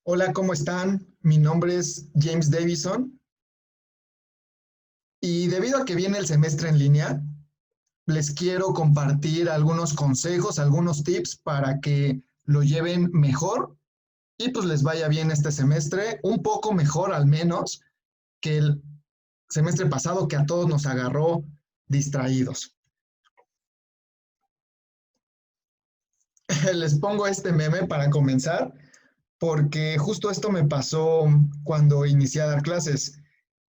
Hola, ¿cómo están? Mi nombre es James Davison y debido a que viene el semestre en línea, les quiero compartir algunos consejos, algunos tips para que lo lleven mejor y pues les vaya bien este semestre, un poco mejor al menos que el semestre pasado que a todos nos agarró distraídos. Les pongo este meme para comenzar porque justo esto me pasó cuando inicié a dar clases.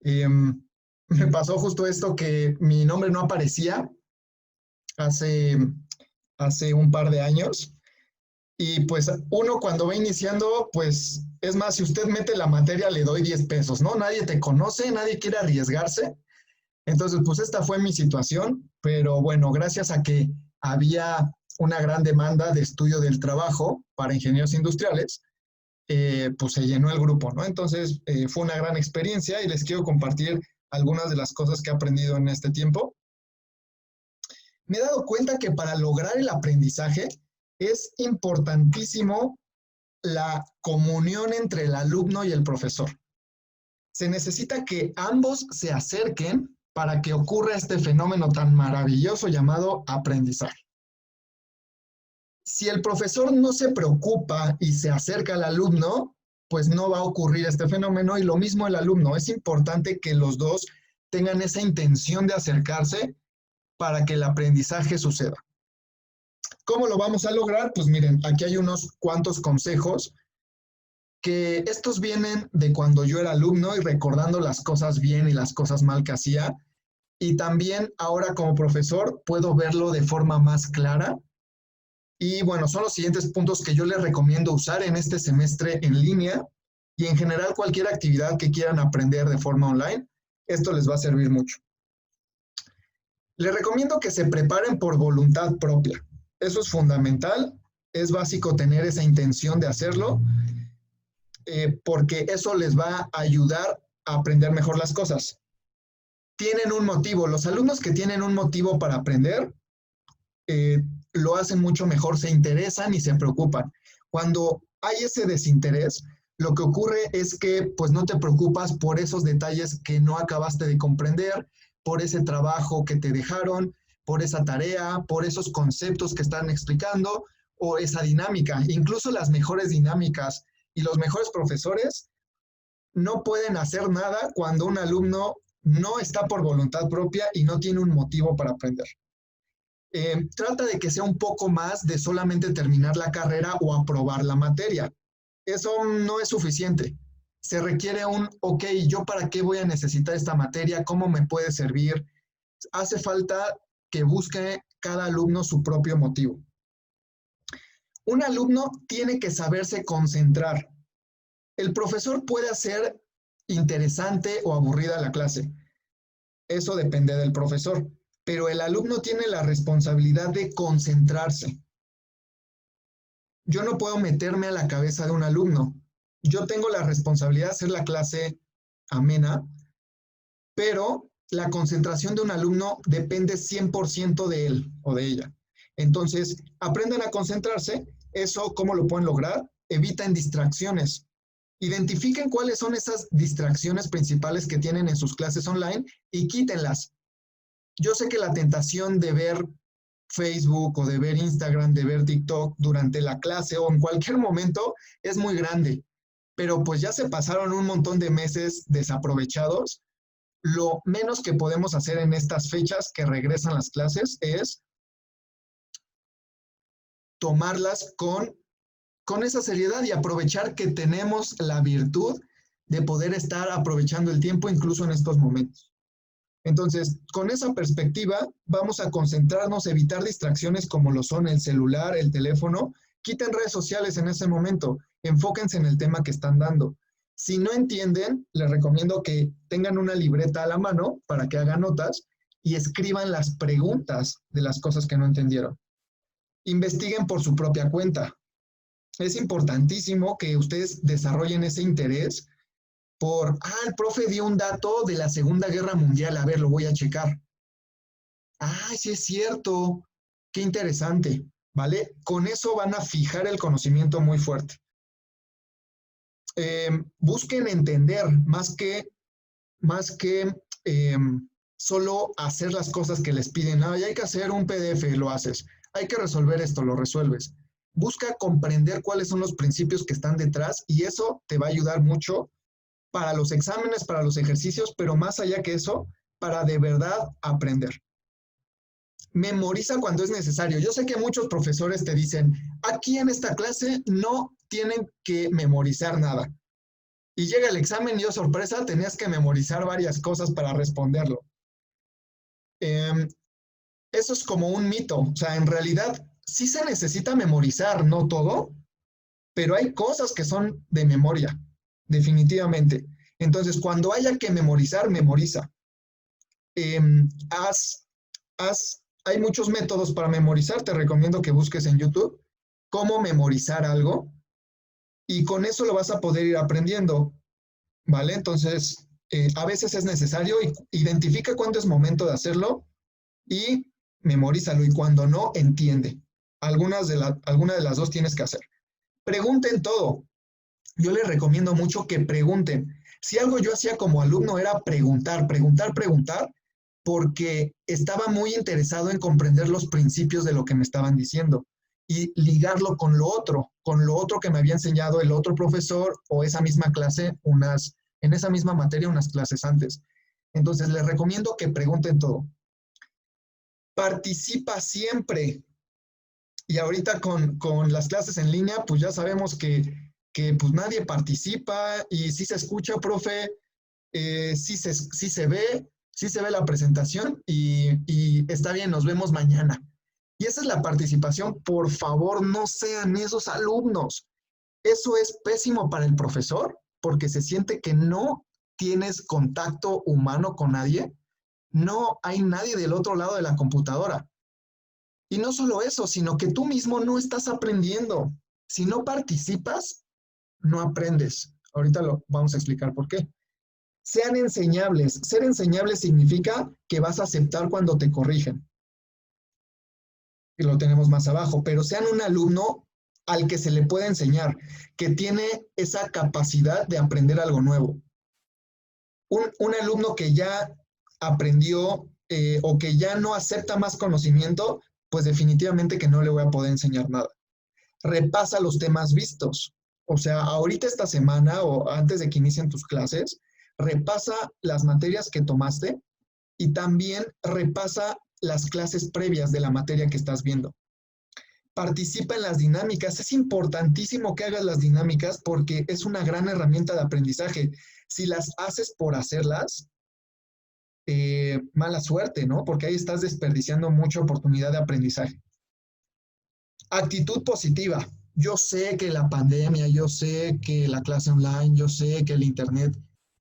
Eh, Me pasó justo esto que mi nombre no aparecía hace, hace un par de años. Y pues uno cuando va iniciando, pues es más, si usted mete la materia le doy 10 pesos, ¿no? Nadie te conoce, nadie quiere arriesgarse. Entonces, pues esta fue mi situación, pero bueno, gracias a que había una gran demanda de estudio del trabajo para ingenieros industriales, pues se llenó el grupo, ¿no? Entonces, fue una gran experiencia y les quiero compartir algunas de las cosas que he aprendido en este tiempo. Me he dado cuenta que para lograr el aprendizaje es importantísimo la comunión entre el alumno y el profesor. Se necesita que ambos se acerquen para que ocurra este fenómeno tan maravilloso llamado aprendizaje. Si el profesor no se preocupa y se acerca al alumno, pues no va a ocurrir este fenómeno y lo mismo el alumno. Es importante que los dos tengan esa intención de acercarse para que el aprendizaje suceda. ¿Cómo lo vamos a lograr? Pues miren, aquí hay unos cuantos consejos que estos vienen de cuando yo era alumno y recordando las cosas bien y las cosas mal que hacía. Y también ahora como profesor puedo verlo de forma más clara. Y bueno, son los siguientes puntos que yo les recomiendo usar en este semestre en línea y en general cualquier actividad que quieran aprender de forma online. Esto les va a servir mucho. Les recomiendo que se preparen por voluntad propia. Eso es fundamental. Es básico tener esa intención de hacerlo porque eso les va a ayudar a aprender mejor las cosas. Tienen un motivo. Los alumnos que tienen un motivo para aprender eh, lo hacen mucho mejor, se interesan y se preocupan. Cuando hay ese desinterés, lo que ocurre es que pues no te preocupas por esos detalles que no acabaste de comprender, por ese trabajo que te dejaron, por esa tarea, por esos conceptos que están explicando o esa dinámica. Incluso las mejores dinámicas y los mejores profesores no pueden hacer nada cuando un alumno no está por voluntad propia y no tiene un motivo para aprender. Trata de que sea un poco más de solamente terminar la carrera o aprobar la materia. Eso no es suficiente. Se requiere un, ok, ¿yo para qué voy a necesitar esta materia? ¿Cómo me puede servir? Hace falta que busque cada alumno su propio motivo. Un alumno tiene que saberse concentrar. El profesor puede hacer interesante o aburrida la clase. Eso depende del profesor, pero el alumno tiene la responsabilidad de concentrarse. Yo no puedo meterme a la cabeza de un alumno. Yo tengo la responsabilidad de hacer la clase amena, pero la concentración de un alumno depende 100% de él o de ella. Entonces, aprendan a concentrarse. Eso, ¿cómo lo pueden lograr? Eviten distracciones. Identifiquen cuáles son esas distracciones principales que tienen en sus clases online y quítenlas. Yo sé que la tentación de ver Facebook o de ver Instagram, de ver TikTok durante la clase o en cualquier momento es muy grande, pero pues ya se pasaron un montón de meses desaprovechados. Lo menos que podemos hacer en estas fechas que regresan las clases es tomarlas con esa seriedad y aprovechar que tenemos la virtud de poder estar aprovechando el tiempo incluso en estos momentos. Entonces, con esa perspectiva, vamos a concentrarnos, evitar distracciones como lo son el celular, el teléfono. Quiten redes sociales en ese momento, enfóquense en el tema que están dando. Si no entienden, les recomiendo que tengan una libreta a la mano para que hagan notas y escriban las preguntas de las cosas que no entendieron. Investiguen por su propia cuenta. Es importantísimo que ustedes desarrollen ese interés el profe dio un dato de la Segunda Guerra Mundial, a ver, lo voy a checar. Sí es cierto, qué interesante, ¿vale? Con eso van a fijar el conocimiento muy fuerte. busquen entender más que eh, solo hacer las cosas que les piden. Ay, hay que hacer un PDF, lo haces. Hay que resolver esto, lo resuelves. Busca comprender cuáles son los principios que están detrás y eso te va a ayudar mucho para los exámenes, para los ejercicios, pero más allá que eso, para de verdad aprender. Memoriza cuando es necesario. Yo sé que muchos profesores te dicen, aquí en esta clase no tienen que memorizar nada. Y llega el examen y, oh, sorpresa, tenías que memorizar varias cosas para responderlo. Eso es como un mito. O sea, en realidad sí se necesita memorizar, no todo, pero hay cosas que son de memoria, definitivamente. Entonces, cuando haya que memorizar, memoriza. Eh, haz, hay muchos métodos para memorizar, te recomiendo que busques en YouTube cómo memorizar algo y con eso lo vas a poder ir aprendiendo, ¿vale? Entonces, a veces es necesario, identifica cuándo es momento de hacerlo y memorízalo y cuando no, entiende. Alguna de las dos tienes que hacer. Pregunten todo. Yo les recomiendo mucho que pregunten. Si algo yo hacía como alumno era preguntar, preguntar, preguntar, porque estaba muy interesado en comprender los principios de lo que me estaban diciendo y ligarlo con lo otro que me había enseñado el otro profesor o esa misma clase, en esa misma materia, unas clases antes. Entonces, les recomiendo que pregunten todo. Participa siempre. Y ahorita con las clases en línea, pues ya sabemos que pues nadie participa y sí se escucha, profe, sí se ve la presentación y está bien, nos vemos mañana. Y esa es la participación. Por favor, no sean esos alumnos. Eso es pésimo para el profesor porque se siente que no tienes contacto humano con nadie. No hay nadie del otro lado de la computadora. Y no solo eso, sino que tú mismo no estás aprendiendo. Si no participas, no aprendes. Ahorita lo vamos a explicar por qué. Sean enseñables. Ser enseñable significa que vas a aceptar cuando te corrigen. Y lo tenemos más abajo, pero sean un alumno al que se le puede enseñar, que tiene esa capacidad de aprender algo nuevo. Un alumno que ya aprendió o que ya no acepta más conocimiento, pues definitivamente que no le voy a poder enseñar nada. Repasa los temas vistos. O sea, ahorita esta semana o antes de que inicien tus clases, repasa las materias que tomaste y también repasa las clases previas de la materia que estás viendo. Participa en las dinámicas. Es importantísimo que hagas las dinámicas porque es una gran herramienta de aprendizaje. Si las haces por hacerlas, mala suerte, ¿no? Porque ahí estás desperdiciando mucha oportunidad de aprendizaje. Actitud positiva. Yo sé que la pandemia, yo sé que la clase online, yo sé que el internet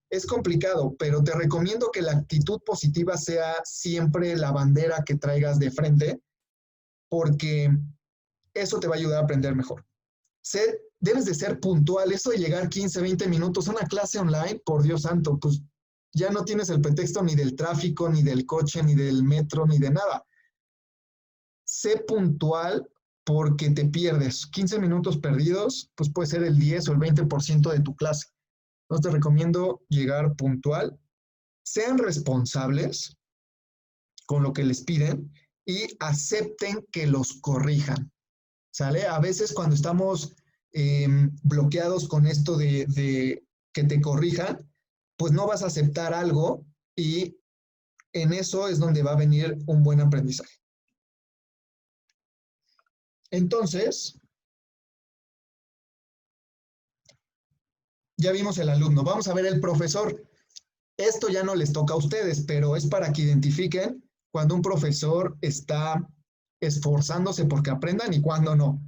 es complicado, pero te recomiendo que la actitud positiva sea siempre la bandera que traigas de frente, porque eso te va a ayudar a aprender mejor. Debes de ser puntual. Eso de llegar 15, 20 minutos a una clase online, por Dios santo, pues ya no tienes el pretexto ni del tráfico, ni del coche, ni del metro, ni de nada. Sé puntual porque te pierdes. 15 minutos perdidos, pues puede ser el 10 o el 20% de tu clase. Entonces te recomiendo llegar puntual. Sean responsables con lo que les piden y acepten que los corrijan. ¿Sale? A veces cuando estamos bloqueados con esto de que te corrijan, pues no vas a aceptar algo y en eso es donde va a venir un buen aprendizaje. Entonces, ya vimos el alumno, vamos a ver el profesor. Esto ya no les toca a ustedes, pero es para que identifiquen cuando un profesor está esforzándose porque aprendan y cuando no.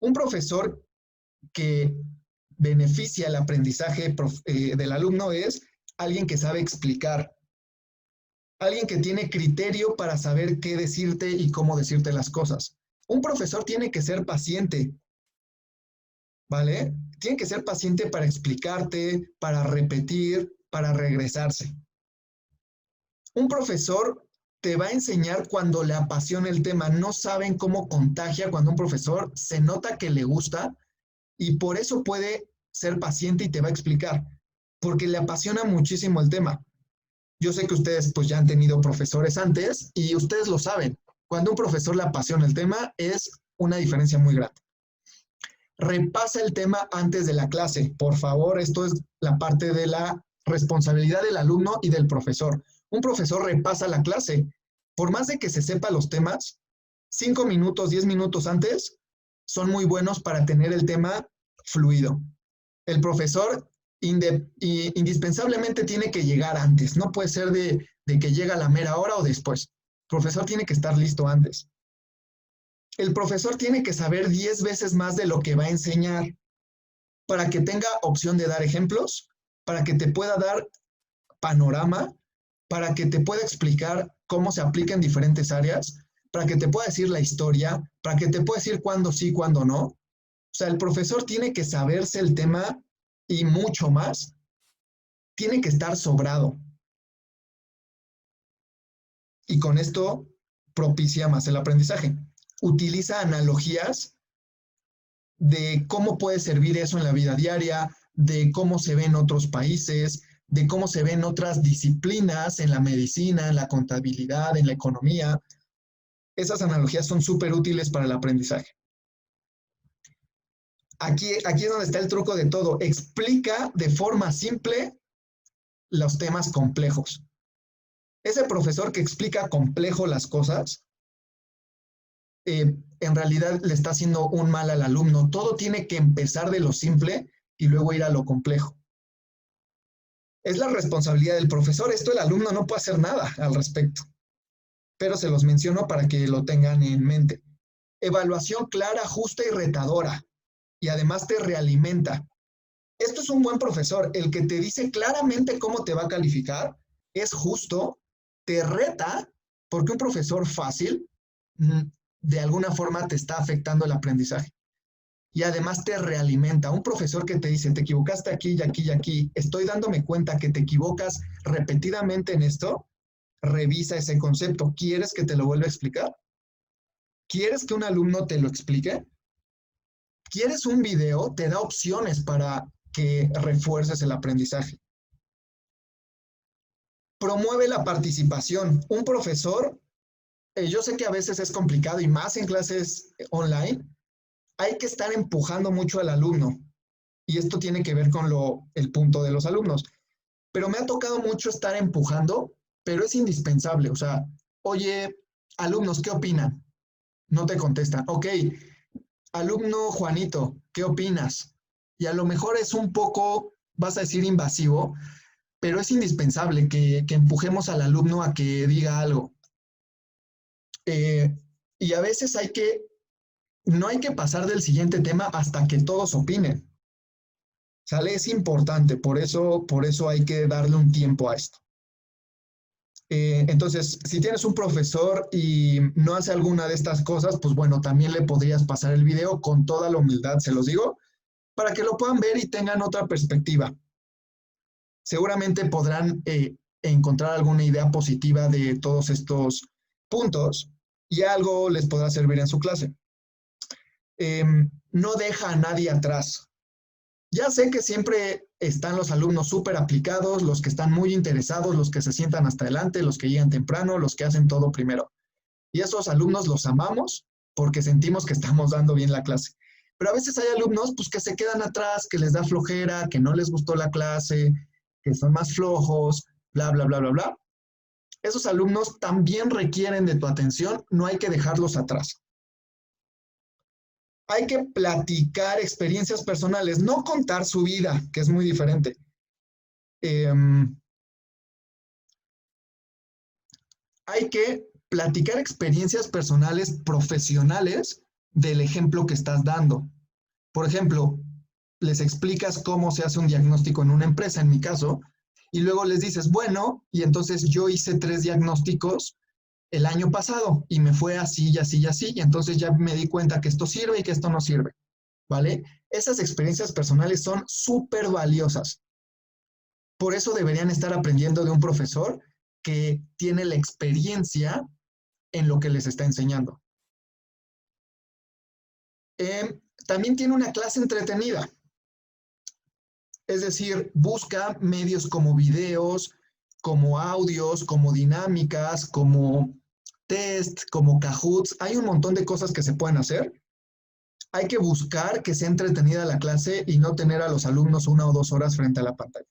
Un profesor que beneficia el aprendizaje del alumno es alguien que sabe explicar, alguien que tiene criterio para saber qué decirte y cómo decirte las cosas. Un profesor tiene que ser paciente, ¿vale? Tiene que ser paciente para explicarte, para repetir, para regresarse. Un profesor te va a enseñar cuando le apasiona el tema. No saben cómo contagia cuando un profesor se nota que le gusta y por eso puede ser paciente y te va a explicar, porque le apasiona muchísimo el tema. Yo sé que ustedes pues ya han tenido profesores antes y ustedes lo saben. Cuando un profesor le apasiona el tema es una diferencia muy grande. Repasa el tema antes de la clase, por favor. Esto es la parte de la responsabilidad del alumno y del profesor. Un profesor repasa la clase. Por más de que se sepa los temas, 5 minutos, 10 minutos antes son muy buenos para tener el tema fluido. El profesor indispensablemente tiene que llegar antes. No puede ser de que llega a la mera hora o después. El profesor tiene que estar listo antes. El profesor tiene que saber 10 veces más de lo que va a enseñar para que tenga opción de dar ejemplos, para que te pueda dar panorama, para que te pueda explicar cómo se aplica en diferentes áreas, para que te pueda decir la historia, para que te pueda decir cuándo sí, cuándo no. O sea, el profesor tiene que saberse el tema y mucho más. Tiene que estar sobrado. Y con esto propicia más el aprendizaje. Utiliza analogías de cómo puede servir eso en la vida diaria, de cómo se ve en otros países, de cómo se ven otras disciplinas en la medicina, en la contabilidad, en la economía. Esas analogías son súper útiles para el aprendizaje. Aquí es donde está el truco de todo. Explica de forma simple los temas complejos. Ese profesor que explica complejo las cosas, en realidad le está haciendo un mal al alumno. Todo tiene que empezar de lo simple y luego ir a lo complejo. Es la responsabilidad del profesor. Esto el alumno no puede hacer nada al respecto. Pero se los menciono para que lo tengan en mente. Evaluación clara, justa y retadora. Y además te realimenta. Esto es un buen profesor. El que te dice claramente cómo te va a calificar, es justo, te reta, porque un profesor fácil de alguna forma te está afectando el aprendizaje. Y además te realimenta. Un profesor que te dice, te equivocaste aquí y aquí y aquí, estoy dándome cuenta que te equivocas repetidamente en esto, revisa ese concepto. ¿Quieres que te lo vuelva a explicar? ¿Quieres que un alumno te lo explique? ¿Quieres un video? Te da opciones para que refuerces el aprendizaje. Promueve la participación. Un profesor, yo sé que a veces es complicado y más en clases online, hay que estar empujando mucho al alumno. Y esto tiene que ver con el punto de los alumnos. Pero me ha tocado mucho estar empujando, pero es indispensable. O sea, oye, alumnos, ¿qué opinan? No te contestan. Ok, alumno Juanito, ¿qué opinas? Y a lo mejor es un poco, vas a decir, invasivo, pero es indispensable que empujemos al alumno a que diga algo. Y a veces no hay que pasar del siguiente tema hasta que todos opinen. ¿Sale? Es importante, por eso hay que darle un tiempo a esto. Entonces, si tienes un profesor y no hace alguna de estas cosas, pues bueno, también le podrías pasar el video con toda la humildad, se los digo, para que lo puedan ver y tengan otra perspectiva. Seguramente podrán encontrar alguna idea positiva de todos estos puntos y algo les podrá servir en su clase. No deja a nadie atrás. Ya sé que siempre están los alumnos súper aplicados, los que están muy interesados, los que se sientan hasta adelante, los que llegan temprano, los que hacen todo primero. Y esos alumnos los amamos porque sentimos que estamos dando bien la clase. Pero a veces hay alumnos pues, que se quedan atrás, que les da flojera, que no les gustó la clase, que son más flojos, bla, bla, bla, bla, bla. Esos alumnos también requieren de tu atención, no hay que dejarlos atrás. Hay que platicar experiencias personales, no contar su vida, que es muy diferente. Hay que platicar experiencias personales profesionales del ejemplo que estás dando. Por ejemplo, les explicas cómo se hace un diagnóstico en una empresa, en mi caso, y luego les dices, bueno, y entonces yo hice 3 diagnósticos el año pasado y me fue así y así y así, y entonces ya me di cuenta que esto sirve y que esto no sirve, ¿vale? Esas experiencias personales son súper valiosas. Por eso deberían estar aprendiendo de un profesor que tiene la experiencia en lo que les está enseñando. También tiene una clase entretenida. Es decir, busca medios como videos, como audios, como dinámicas, como test, como Kahoots. Hay un montón de cosas que se pueden hacer. Hay que buscar que sea entretenida la clase y no tener a los alumnos 1 o 2 horas frente a la pantalla.